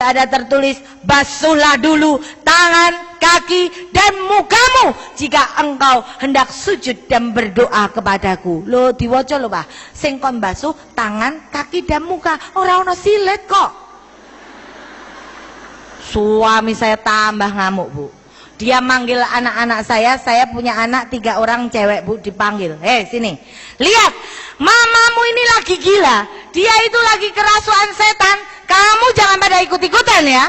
ada tertulis, basuhlah dulu tangan, kaki, dan mukamu jika engkau hendak sujud dan berdoa kepadaku. Lo diwaca lo Pak, sing kon basuh tangan, kaki, dan muka. Ora ono silet kok. Suami saya tambah ngamuk Bu. Dia manggil anak-anak saya punya anak 3 orang cewek Bu, dipanggil. Sini, lihat, mamamu ini lagi gila, dia itu lagi kerasukan setan, kamu jangan pada ikut-ikutan ya.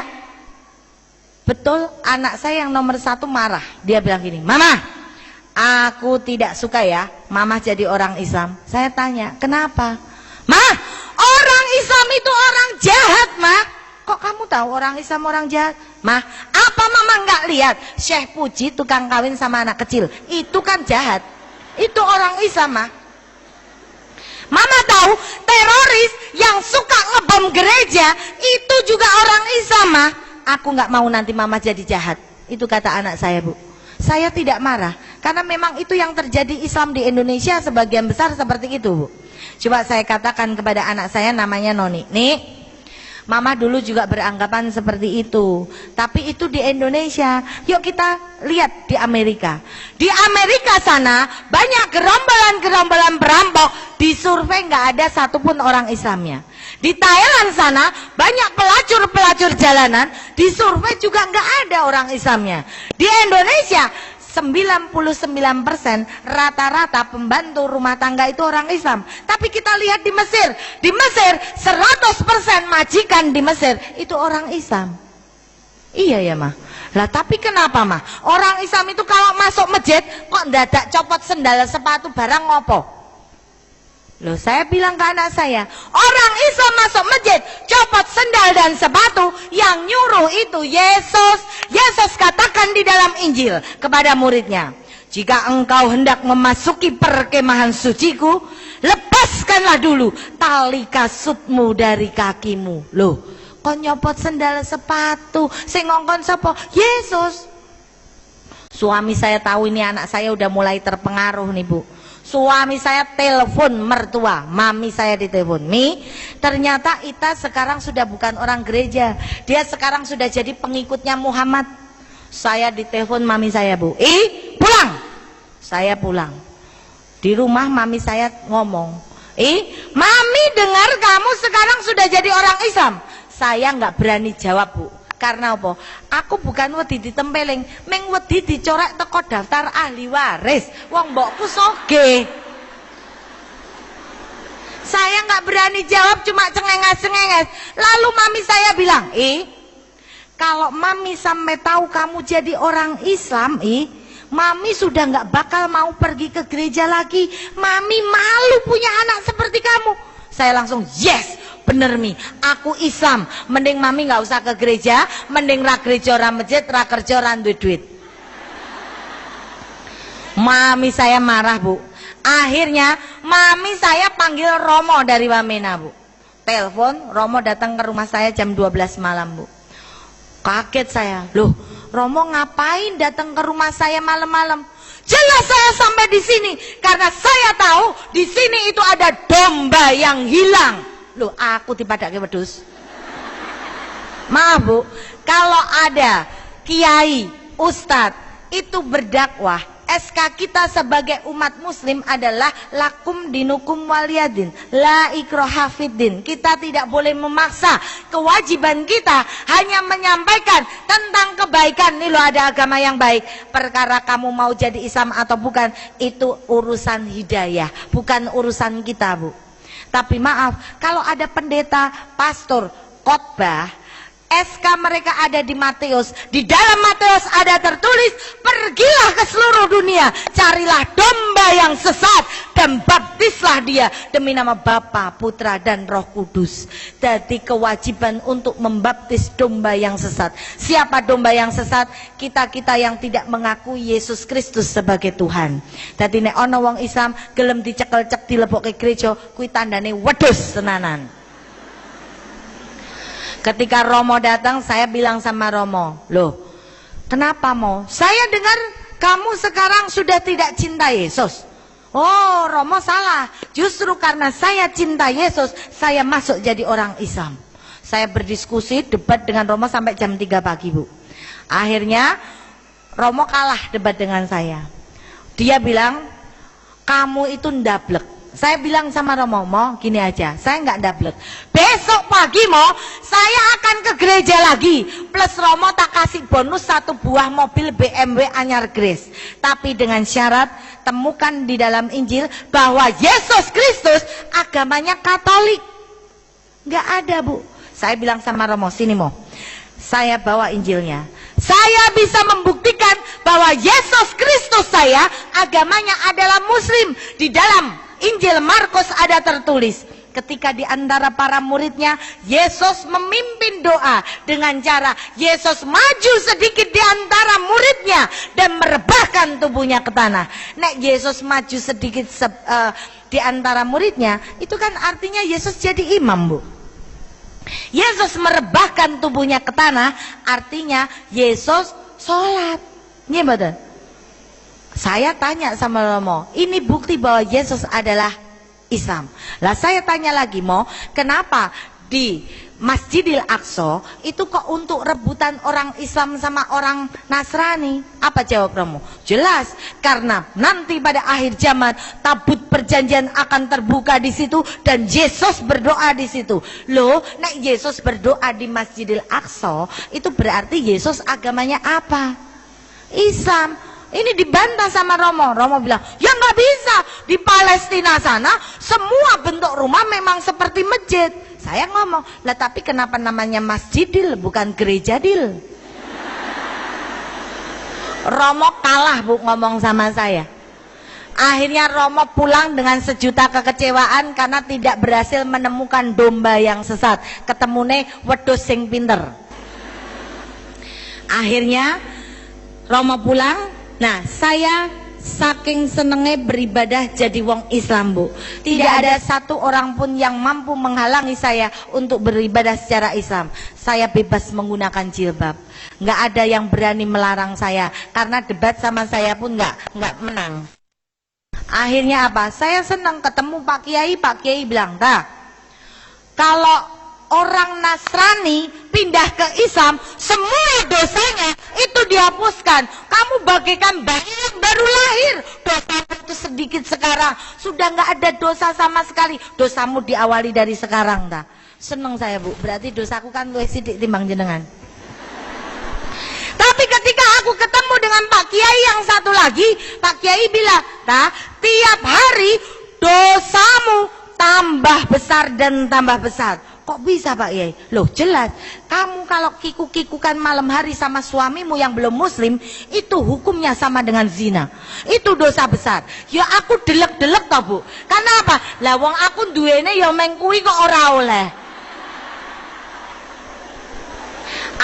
Betul, anak saya yang nomor 1 marah. Dia bilang gini, Mama, aku tidak suka ya Mama jadi orang Islam. Saya tanya, kenapa? Ma, orang Islam itu orang jahat, Ma. Kok kamu tahu orang Islam orang jahat? Ma, apa Mama nggak lihat Syekh Puji tukang kawin sama anak kecil? Itu kan jahat. Itu orang Islam, Ma. Mama tahu teroris yang suka ngebom gereja itu juga orang Islam, Ma. Aku nggak mau nanti Mama jadi jahat. Itu kata anak saya, Bu. Saya tidak marah karena memang itu yang terjadi Islam di Indonesia sebagian besar seperti itu, Bu. Coba saya katakan kepada anak saya namanya Noni, nih, Mama dulu juga beranggapan seperti itu, tapi itu di Indonesia. Yuk kita lihat di Amerika. Di Amerika sana banyak gerombolan-gerombolan perampok, disurvei nggak ada satupun orang Islamnya. Di Thailand sana banyak pelacur-pelacur jalanan, disurvei juga nggak ada orang Islamnya. Di Indonesia 99% rata-rata pembantu rumah tangga itu orang Islam. Tapi kita lihat di Mesir 100% majikan di Mesir itu orang Islam. Iya ya Ma. Lah tapi kenapa Ma? Orang Islam itu kalau masuk masjid kok dadak copot sendal sepatu barang ngopo? Loh, saya bilang ke anak saya, orang Islam masuk masjid copot sendal dan sepatu, yang nyuruh itu Yesus. Yesus katakan di dalam Injil kepada muridnya, jika engkau hendak memasuki perkemahan suciku, lepaskanlah dulu tali kasutmu dari kakimu. Loh, kok nyopot sendal sepatu? Sing ngongkon sapa? Yesus. Suami saya tahu ini anak saya udah mulai terpengaruh nih Bu. Suami saya telepon mertua, mami saya ditelepon, Mi, ternyata Ita sekarang sudah bukan orang gereja, dia sekarang sudah jadi pengikutnya Muhammad. Saya ditelepon mami saya, Bu, pulang. Saya pulang. Di rumah mami saya ngomong, Mami dengar kamu sekarang sudah jadi orang Islam. Saya nggak berani jawab, Bu. Karena apa? Aku bukan wedi ditempeling, meng wedi dicorek teko daftar ahli waris. Wong mbokku soge. Saya nggak berani jawab, cuma cengenges-cengenges. Lalu mami saya bilang, kalau mami sampai tahu kamu jadi orang Islam, mami sudah nggak bakal mau pergi ke gereja lagi. Mami malu punya anak seperti kamu. Saya langsung, yes, bener Mi, aku Islam. Mending mami nggak usah ke gereja, mending ra gereja ra masjid, ra kerja ra duit. Mami saya marah, Bu. Akhirnya mami saya panggil Romo dari Wamena, Bu. Telepon, Romo datang ke rumah saya jam 12 malam, Bu. Kaget saya, loh, Romo ngapain datang ke rumah saya malam-malam? Jelas saya sampai di sini karena saya tahu di sini itu ada domba yang hilang. Loh, aku dipadake wedhus. Maaf Bu, kalau ada kiai, ustadz itu berdakwah, SK kita sebagai umat muslim adalah lakum dinukum waliyadin, la ikraha fiddin. Kita tidak boleh memaksa. Kewajiban kita hanya menyampaikan tentang kebaikan. Nih loh, ada agama yang baik. Perkara kamu mau jadi Islam atau bukan, itu urusan hidayah, bukan urusan kita, Bu. Tapi maaf, kalau ada pendeta, pastor, khotbah, SK mereka ada di Matius. Di dalam Matius ada tertulis, pergilah ke seluruh dunia, carilah domba yang sesat dan baptislah dia demi nama Bapa, Putra dan Roh Kudus. Jadi kewajiban untuk membaptis domba yang sesat. Siapa domba yang sesat? Kita-kita yang tidak mengakui Yesus Kristus sebagai Tuhan. Jadi nek ana wong Islam gelem dicekel-cek dilebokke gereja, kuwi tandane wedhus tenanan. Ketika Romo datang, saya bilang sama Romo, loh, kenapa Mo? Saya dengar kamu sekarang sudah tidak cinta Yesus. Oh, Romo salah. Justru karena saya cinta Yesus, saya masuk jadi orang Islam. Saya berdiskusi, debat dengan Romo sampai jam 3 pagi, Bu. Akhirnya Romo kalah debat dengan saya. Dia bilang, kamu itu ndablek. Saya bilang sama Romo, Mo, gini aja, saya nggak ndablek. Besok pagi, Mo, saya akan ke gereja lagi. Plus Romo tak kasih bonus 1 buah mobil BMW anyar Grace. Tapi dengan syarat, temukan di dalam Injil bahwa Yesus Kristus agamanya Katolik. Nggak ada, Bu. Saya bilang sama Romo, sini, Mo, saya bawa Injilnya. Saya bisa membuktikan bahwa Yesus Kristus saya agamanya adalah Muslim. Di dalam Injil Markus ada tertulis, ketika di antara para muridnya, Yesus memimpin doa dengan cara Yesus maju sedikit di antara muridnya dan merebahkan tubuhnya ke tanah. Nek Yesus maju sedikit di antara muridnya, itu kan artinya Yesus jadi imam, Bu. Yesus merebahkan tubuhnya ke tanah, artinya Yesus sholat. Iya betul. Saya tanya sama Romo, ini bukti bahwa Yesus adalah Islam. Lah saya tanya lagi, Mo, kenapa di Masjidil Aqsa itu kok untuk rebutan orang Islam sama orang Nasrani? Apa jawab Romo? Jelas, karena nanti pada akhir zaman tabut perjanjian akan terbuka di situ dan Yesus berdoa di situ. Loh, nek Yesus berdoa di Masjidil Aqsa, itu berarti Yesus agamanya apa? Islam. Ini dibantah sama Romo. Romo bilang, ya nggak bisa. Di Palestina sana semua bentuk rumah memang seperti masjid. Saya ngomong, lah tapi kenapa namanya Masjidil bukan Gerejadil? Romo kalah, Bu, ngomong sama saya. Akhirnya Romo pulang dengan sejuta kekecewaan karena tidak berhasil menemukan domba yang sesat. Ketemune wedhus sing pinter. Akhirnya Romo pulang. Nah, saya saking senengnya beribadah jadi wong Islam, Bu. Tidak ada satu orang pun yang mampu menghalangi saya untuk beribadah secara Islam. Saya bebas menggunakan jilbab. Nggak ada yang berani melarang saya, karena debat sama saya pun nggak menang. Akhirnya apa? Saya senang ketemu Pak Kiai bilang, kalau orang Nasrani pindah ke Islam, semua dosanya itu dihapuskan. Kamu bagaikan bayi yang baru lahir, dosamu itu sedikit sekarang, sudah nggak ada dosa sama sekali. Dosamu diawali dari sekarang, Seneng saya, Bu. Berarti dosaku kan luwih sithik timbang jenengan. Tapi ketika aku ketemu dengan Pak Kiai yang satu lagi, Pak Kiai bilang, tiap hari dosamu tambah besar dan tambah besar. Kok bisa, Pak Kiai? Loh, jelas. Kamu kalau kikuk-kikukan malam hari sama suamimu yang belum muslim, itu hukumnya sama dengan zina. Itu dosa besar. Ya aku delek-delek toh, Bu. Karena apa? Lah wong aku duwene ya meng kuwi kok ora oleh.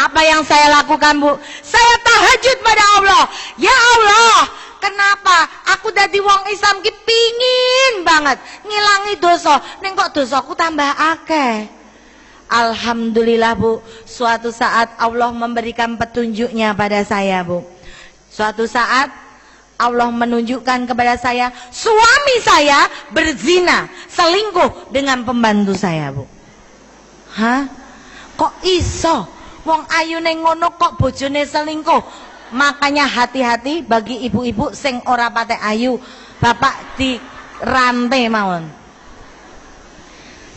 Apa yang saya lakukan, Bu? Saya tahajud pada Allah. Ya Allah, kenapa aku dadi wong Islam ki pingin banget ngilangi dosa, ning kok dosaku tambah akeh. Alhamdulillah, Bu, suatu saat Allah memberikan petunjuknya pada saya, Bu. Suatu saat Allah menunjukkan kepada saya, suami saya berzina, selingkuh dengan pembantu saya, Bu. Hah? Kok iso? Wong ayune ngono kok bojone selingkuh? Makanya hati-hati bagi ibu-ibu sing ora patek ayu, bapak di rantai mawon.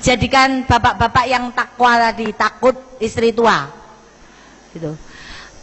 Jadikan bapak-bapak yang takwa tadi, takut istri tua. Gitu.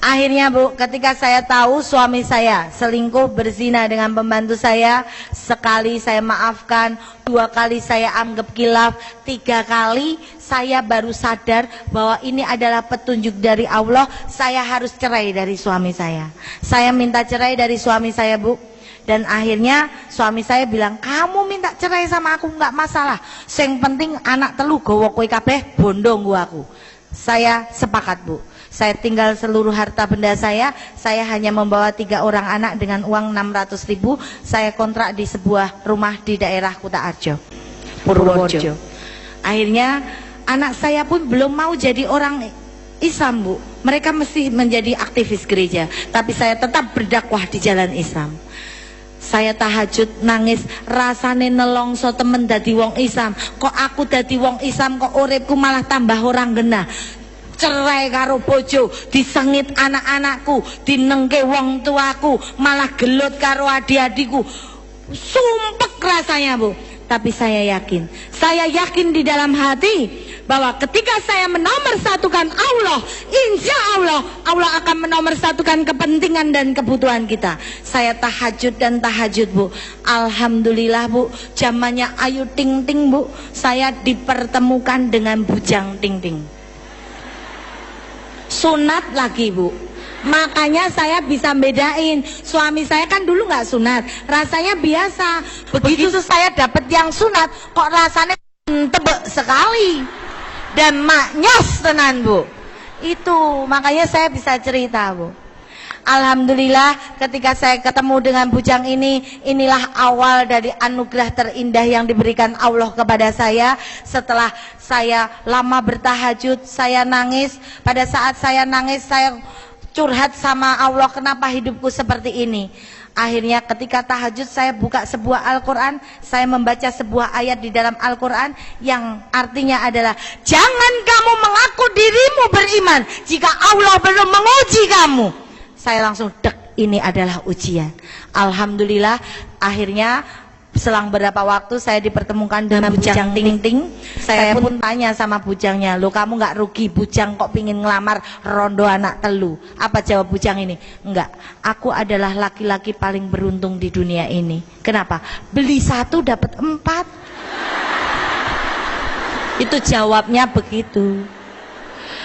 Akhirnya, Bu, ketika saya tahu suami saya selingkuh berzina dengan pembantu saya, sekali saya maafkan, 2 kali saya anggap khilaf, 3 kali saya baru sadar bahwa ini adalah petunjuk dari Allah. Saya harus cerai dari suami saya. Saya minta cerai dari suami saya, Bu. Dan akhirnya suami saya bilang, kamu minta cerai sama aku nggak masalah, sing penting anak telu gowo kowe kabeh bondo gua aku. Saya sepakat, Bu. Saya tinggal seluruh harta benda saya hanya membawa 3 orang anak dengan uang 600.000. Saya kontrak di sebuah rumah di daerah Kutoarjo, Purworejo. Akhirnya anak saya pun belum mau jadi orang Islam, Bu. Mereka mesti menjadi aktivis gereja, tapi saya tetap berdakwah di jalan Islam. Saya tahajud nangis, rasane nelongso temen dadi wong Islam. Kok aku dadi wong Islam kok uripku malah tambah orang genah. Cerai karo bojo, disengit anak-anakku, dinengke wong tuaku, malah gelut karo adik-adikku. Sumpek rasanya, Bu. Tapi saya yakin di dalam hati bahwa ketika saya menomorsatukan Allah, insya Allah Allah akan menomorsatukan kepentingan dan kebutuhan kita. Saya tahajud dan tahajud, Bu. Alhamdulillah, Bu, zamannya Ayu Ting Ting, Bu, saya dipertemukan dengan Bujang Ting Ting. Sunat lagi, Bu. Makanya saya bisa bedain. Suami saya kan dulu nggak sunat, rasanya biasa. Begitu saya dapet yang sunat, kok rasanya tebek sekali dan maknyos tenan, Bu. Itu makanya saya bisa cerita, Bu. Alhamdulillah ketika saya ketemu dengan Bujang ini, inilah awal dari anugerah terindah yang diberikan Allah kepada saya. Setelah saya lama bertahajud, saya nangis. Pada saat saya nangis, saya curhat sama Allah, kenapa hidupku seperti ini. Akhirnya ketika tahajud saya buka sebuah Al-Quran, saya membaca sebuah ayat di dalam Al-Quran yang artinya adalah, jangan kamu mengaku dirimu beriman jika Allah belum menguji kamu. Saya langsung dek, ini adalah ujian. Alhamdulillah akhirnya selang beberapa waktu saya dipertemukan dengan Bujang Ting Ting. Saya pun tanya sama Bujangnya, lo kamu nggak rugi Bujang kok pingin ngelamar rondo anak telu? Apa jawab Bujang ini? Enggak, aku adalah laki-laki paling beruntung di dunia ini. Kenapa? Beli satu dapat 4. Itu jawabnya begitu.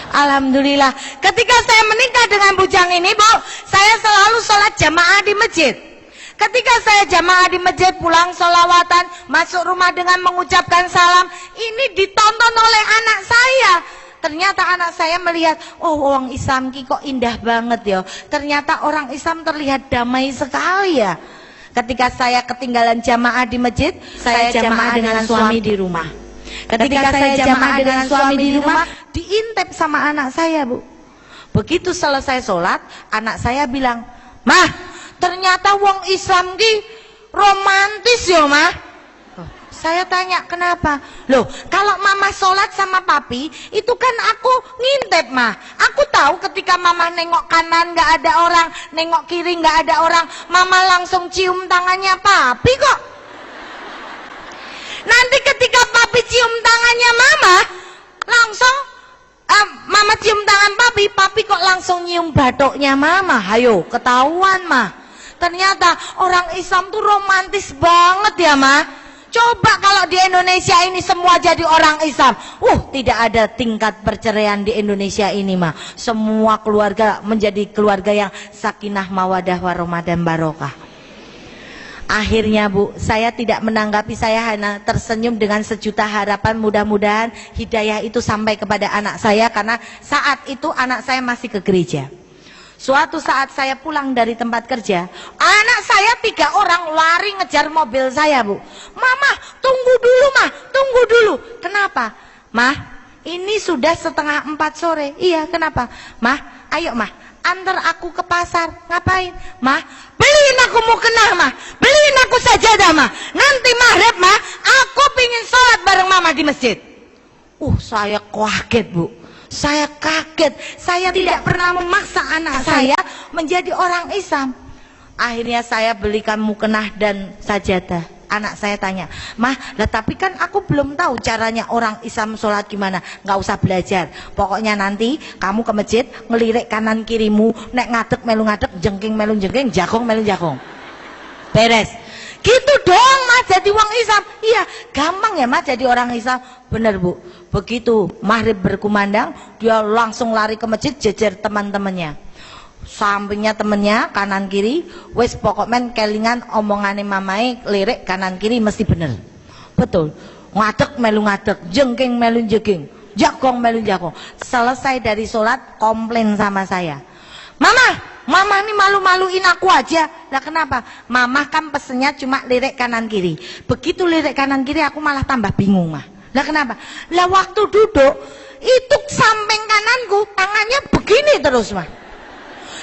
Alhamdulillah ketika saya menikah dengan Bujang ini, Bu, saya selalu sholat jamaah di masjid. Ketika saya jamaah di masjid, pulang sholawatan, masuk rumah dengan mengucapkan salam, ini ditonton oleh anak saya. Ternyata anak saya melihat, oh orang Islam ki kok indah banget ya. Ternyata orang Islam terlihat damai sekali ya. Ketika saya ketinggalan jamaah di masjid, saya jamaah dengan suami di rumah. Ketika saya jamaah dengan suami di rumah, diintip sama anak saya, Bu. Begitu selesai sholat, anak saya bilang, "Mah, ternyata wong Islam ki romantis ya, Mah." Saya tanya, kenapa? Loh, kalau mama sholat sama papi, itu kan aku ngintip, Mah. Aku tahu ketika mama nengok kanan nggak ada orang, nengok kiri nggak ada orang, mama langsung cium tangannya papi kok. Nanti ketika papi cium tangannya mama, langsung mama cium tangan papi, papi kok langsung nyium batuknya mama. Hayo, ketahuan, Mah. Ternyata orang Islam tuh romantis banget ya, Mah. Coba kalau di Indonesia ini semua jadi orang Islam, tidak ada tingkat perceraian di Indonesia ini, Mah. Semua keluarga menjadi keluarga yang sakinah mawadah warahmah dan barokah. Akhirnya, Bu, saya tidak menanggapi, saya hanya tersenyum dengan sejuta harapan. Mudah-mudahan hidayah itu sampai kepada anak saya, karena saat itu anak saya masih ke gereja. Suatu saat saya pulang dari tempat kerja, anak saya 3 orang lari ngejar mobil saya, Bu. Mama, tunggu dulu, Mah, tunggu dulu. Kenapa? Mah, ini sudah 3:30 sore. Iya, kenapa? Mah, ayo, Mah, antar aku ke pasar. Ngapain? Mah, beliin aku mukena, Mah, beliin aku sajadah, Mah. Nanti maghrib, Mah, aku pingin sholat bareng Mama di masjid. Saya kaget, Bu. Saya kaget. Saya tidak pernah memaksa anak saya menjadi orang Islam. Akhirnya saya belikan mukena dan sajadah. Anak saya tanya, "Mah, lah tapi kan aku belum tahu caranya orang Islam sholat gimana." Nggak usah belajar. Pokoknya nanti kamu ke masjid, ngelirik kanan kirimu, nek ngadeg melu ngadeg, jengking melu jengking, jakong melu jakong. Beres. Gitu doang, Mah, jadi orang Islam. Iya, gampang ya, Mah, jadi orang Islam. Bener, Bu. Begitu maghrib berkumandang, dia langsung lari ke masjid, jejer teman-temannya. Sampingnya temennya, kanan kiri, wes pokok men kelingan omongane mamai, lirik kanan kiri mesti bener. Betul. Ngadeg melu ngadeg, jengking melu jengking, jakong melu jakong. Selesai dari sholat, komplain sama saya. Mama ini malu-maluin aku aja. Lah kenapa? Mama kan pesennya cuma lirik kanan kiri. Begitu lirik kanan kiri aku malah tambah bingung, Mah. Lah kenapa? Lah waktu duduk itu samping kananku tangannya begini terus, Mah.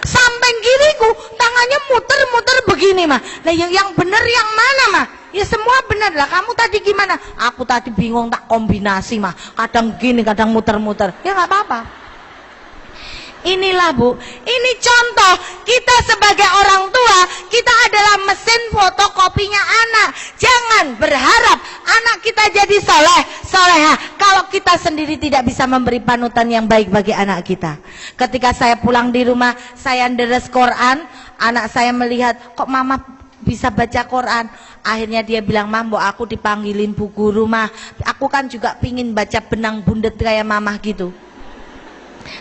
Samping kiriku tangannya muter-muter begini mah. Nah yang bener yang mana mah? Ya semua benar lah. Kamu tadi gimana? Aku tadi bingung tak kombinasi mah. Kadang gini, kadang muter-muter. Ya nggak apa-apa. Inilah Bu, ini contoh kita sebagai orang tua, kita adalah mesin fotokopinya anak. Jangan berharap anak kita jadi soleh, soleha kalau kita sendiri tidak bisa memberi panutan yang baik bagi anak kita. Ketika saya pulang di rumah, saya deres Quran, anak saya melihat kok mama bisa baca Quran. Akhirnya dia bilang, "Mambo, aku dipanggilin bu guru mah. Aku kan juga pingin baca benang bundet kayak mamah gitu."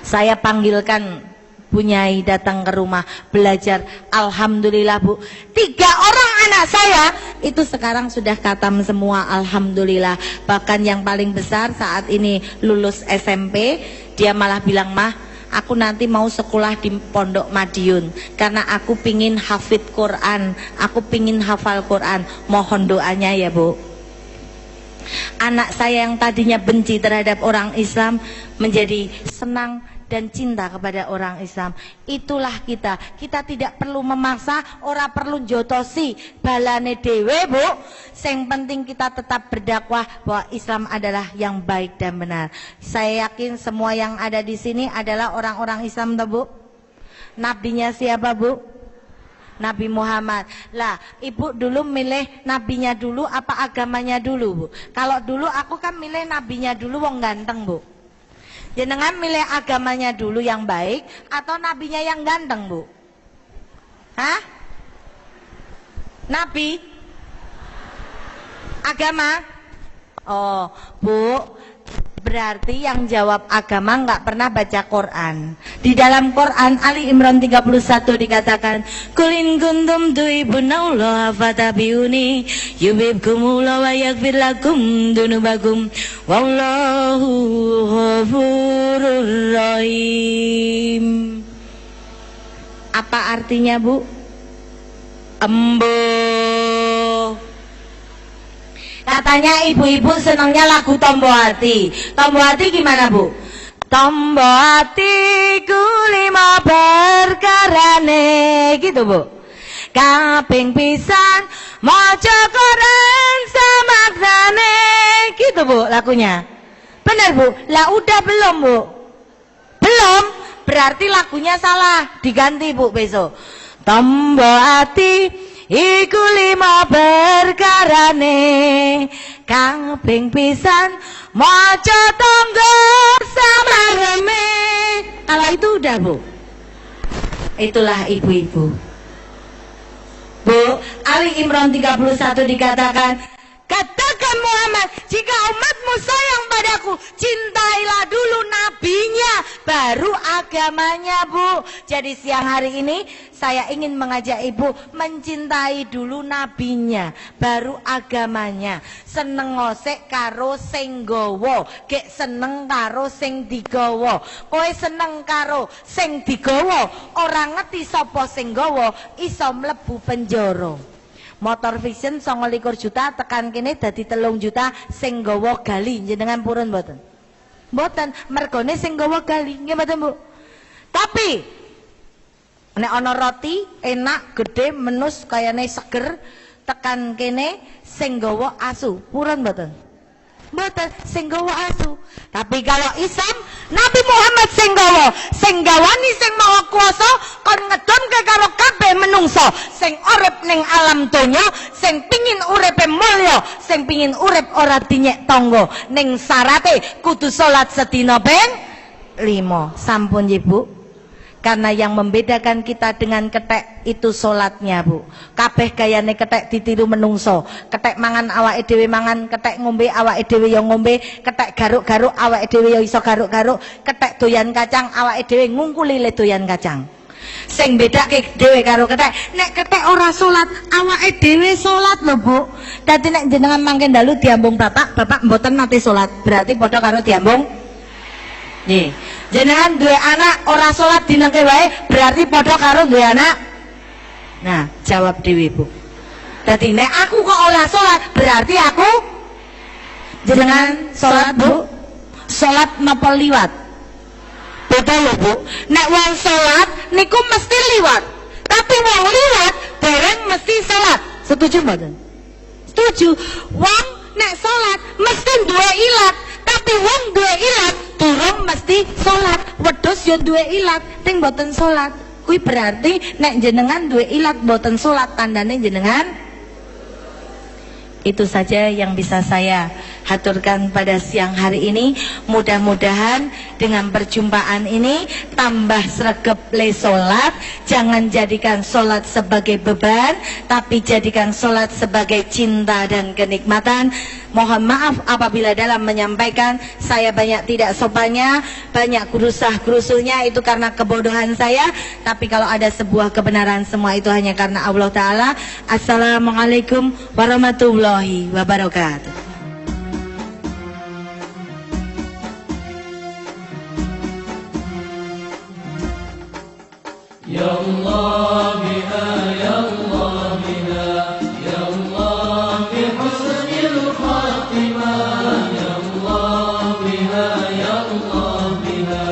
Saya panggilkan Bu Nyai datang ke rumah belajar. Alhamdulillah Bu, 3 orang anak saya itu sekarang sudah khatam semua. Alhamdulillah. Bahkan yang paling besar saat ini lulus SMP, dia malah bilang, "Mah, aku nanti mau sekolah di Pondok Madiun karena aku pingin hafid Quran, aku pingin hafal Quran." Mohon doanya ya Bu. Anak saya yang tadinya benci terhadap orang Islam menjadi senang dan cinta kepada orang Islam. Itulah kita. Kita tidak perlu memaksa, ora perlu jotosi balane dewe Bu. Yang penting kita tetap berdakwah bahwa Islam adalah yang baik dan benar. Saya yakin semua yang ada di sini adalah orang-orang Islam toh Bu. Nabinya siapa Bu? Nabi Muhammad. Lah, Ibu dulu milih nabinya dulu apa agamanya dulu, Bu? Kalau dulu aku kan milih nabinya dulu, wong ganteng, Bu. Jenengan milih agamanya dulu yang baik atau nabinya yang ganteng, Bu? Hah? Nabi? Agama? Oh, Bu, berarti yang jawab agama nggak pernah baca Quran. Di dalam Quran Ali Imran 31 dikatakan, "Kulin kuntum tuhibbunallah fatabi'uni yuhibbukumullah wa yaghfir lakum dzunubakum wallahu ghafurur rahim." Apa artinya Bu? Embo. Katanya ibu-ibu senangnya lagu Tombo Hati. Tombo Hati gimana Bu? Tombo hatiku 5 perkarane, gitu Bu. Kaping pisan maca Quran samaknane, gitu Bu lagunya. Benar Bu? Lah udah belum Bu? Belum? Berarti lagunya salah. Diganti Bu besok. Tombo hati iku 5 perkarane, kaping pisan maca tonggo sama reme. Kalau itu udah Bu. Itulah ibu-ibu. Bu, Ali Imran 31 dikatakan, "Katakan Muhammad, jika umatmu sayang padaku, cintailah dulu nabinya, baru agamanya Bu." Jadi siang hari ini saya ingin mengajak ibu mencintai dulu nabinya, baru agamanya. Seneng ngosek karo sing nggawa, gek seneng karo sing digawa. Kowe seneng karo sing digawa, ora ngerti sapa sing nggawa, iso mlebu penjara. Motor Vision 29 juta, tekan kene dadi 3 juta sing nggawa gali. Jenengan purun mboten? Mboten, mergone sing nggawa gali, nggih mboten Bu? Tapi nek ana roti enak gede menus kayane seger, tekan kene sing nggawa asu, purun mboten? Mboten, sing nggawa asu. Tapi kalau Islam, Nabi Muhammad sing gawani sing maha kuasa kon ngedonke karo kabeh menungso sing urip ning alam donya, sing pingin uripe mulya, sing pingin urip ora dinyek tangga, ning syarate kudu salat sedina ping 5. Sampun nggih Bu. Karena yang membedakan kita dengan ketek itu salatnya Bu. Kabeh gayane ketek ditiru menungso. Ketek mangan awake dhewe mangan, ketek ngombe awake dhewe ya ngombe, ketek garuk-garuk awake dhewe ya iso garuk-garuk, ketek doyan kacang awake dhewe ngungkuli le doyan kacang. Sing bedake dhewe karo ketek, nek ketek ora salat, awake dhewe salat lho Bu. Dadi nek jenengan mangke dalu diambung bapak mboten nate salat, berarti padha karo diambung. Nggih. Jenengan duwe anak ora salat dinengke wae, berarti padha karo duwe anak. Nah, jawab dhewe Bu. Dadi nek aku kok ora salat, berarti aku jenengan salat Bu. Salat napa liwat? Betul lho Bu. Nek wong salat niku mesti liwat. Tapi wong liwat dereng mesti salat. Setuju mboten? Setuju. Wong nek salat mesti duwe ilat, tapi wong duwe ilat durung mesti salat. Wedhus yo duwe ilat, ting mboten salat. Kuwi berarti nek jenengan duwe ilat mboten salat, tandane jenengan. Itu saja yang bisa saya haturkan pada siang hari ini. Mudah-mudahan dengan perjumpaan ini tambah sregep le solat. Jangan jadikan solat sebagai beban, tapi jadikan solat sebagai cinta dan kenikmatan. Mohon maaf apabila dalam menyampaikan saya banyak tidak sopannya, banyak gerusah-gerusuhnya, itu karena kebodohan saya. Tapi kalau ada sebuah kebenaran, semua itu hanya karena Allah Ta'ala. Assalamualaikum warahmatullahi wabarakatuh. Ya Allah biha, ya Allah biha, ya Allah bi husnil khatimah, ya Allah biha, ya Allah biha,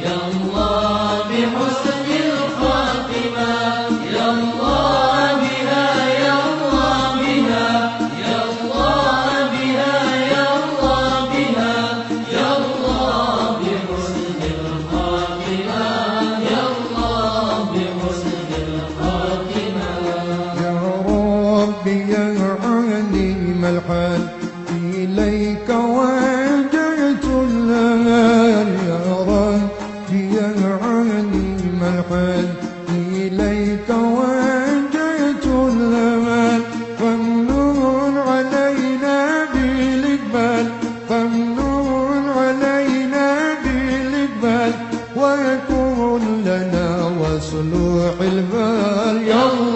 ya Allah bi husnil khatimah, ya Allah biha, ya Allah biha, ya Allah biha, ya Allah biha, ya Allah bi husnil khatimah, ya Allah bi husnil khatimah. يا ربي يا عليم الحال إليك وجهت الآن يا ربي يا عليم الحال إليك وجهت الآن فامنن علينا بالإقبال فامنن علينا بالإقبال ويكون لنا وصلوح البال يا الله